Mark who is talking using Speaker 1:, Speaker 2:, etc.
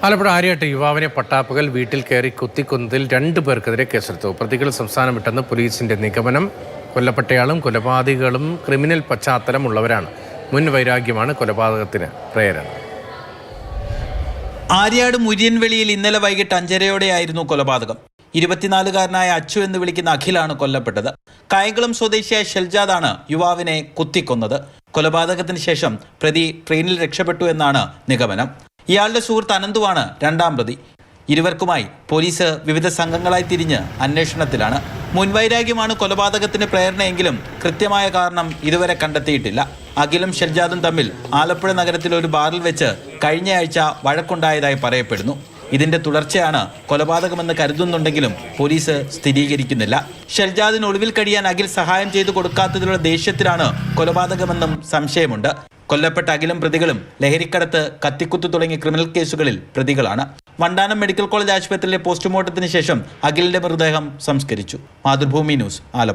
Speaker 1: ആലപ്പുഴ ആര്യാട്ട് യുവാവിനെ പട്ടാപ്പകൽ വീട്ടിൽ കയറി കുത്തിക്കൊന്നതിൽ 2 പേർക്കെതിരെ കേസെടുത്തു. പ്രതികൾ സംസ്ഥാനം വിട്ടെന്ന് പോലീസിന്റെ നിഗമനം. കൊല്ലപ്പെട്ടയാളും കൊലപാതകികളും ക്രിമിനൽ പശ്ചാത്തലമുള്ളവരാണ്. മുൻ വൈരാഗ്യമാണ് കൊലപാതകത്തിന് പ്രേരണ.
Speaker 2: ആര്യാട് മുരിയൻവെളിയിൽ ഇന്നലെ വൈകിട്ട് 5:30യോടെയായിരുന്നു കൊലപാതകം. 24-കാരനായ അച്ചു എന്ന് വിളിക്കുന്ന അഖിലാണ് കൊല്ലപ്പെട്ടത്. കായംകുളം സ്വദേശിയായ ഷെൽജാദാണ് യുവാവിനെ കുത്തിക്കൊന്നത്. കൊലപാതകത്തിന് ശേഷം പ്രതി ട്രെയിനിൽ രക്ഷപ്പെട്ടു എന്നാണ് നിഗമനം. ഇയാളുടെ സുഹൃത്ത് അനന്തുവാണ് 2ാം പ്രതി. ഇരുവർക്കുമായി പോലീസ് വിവിധ സംഘങ്ങളായി തിരിഞ്ഞ് അന്വേഷണത്തിലാണ്. മുൻവൈരാഗ്യമാണ് കൊലപാതകത്തിന് പ്രേരണയെങ്കിലും കൃത്യമായ കാരണം ഇതുവരെ കണ്ടെത്തിയിട്ടില്ല. അഖിലും ഷെൽജാദും തമ്മിൽ ആലപ്പുഴ നഗരത്തിൽ ഒരു ബാറിൽ വെച്ച് കഴിഞ്ഞയാഴ്ച വഴക്കുണ്ടായതായി പറയപ്പെടുന്നു. ഇതിന്റെ തുടർച്ചയാണ് കൊലപാതകമെന്ന് കരുതുന്നുണ്ടെങ്കിലും പോലീസ് സ്ഥിരീകരിക്കുന്നില്ല. ഷെൽജാദിന് ഒളിവിൽ കഴിയാൻ അഖിൽ സഹായം ചെയ്തു കൊടുക്കാത്തതിലുള്ള ദേഷ്യത്തിലാണ് കൊലപാതകമെന്നും സംശയമുണ്ട്. കൊല്ലപ്പെട്ട അഖിലും പ്രതികളും ലഹരിക്കടത്ത്, കത്തിക്കുത്ത് തുടങ്ങിയ ക്രിമിനൽ കേസുകളിൽ പ്രതികളാണ്. വണ്ടാനം മെഡിക്കൽ കോളേജ് ആശുപത്രിയിലെ പോസ്റ്റ്മോർട്ടത്തിന് ശേഷം അഖിലിന്റെ മൃതദേഹം സംസ്കരിച്ചു. മാതൃഭൂമി ന്യൂസ്, ആലപ്പുഴ.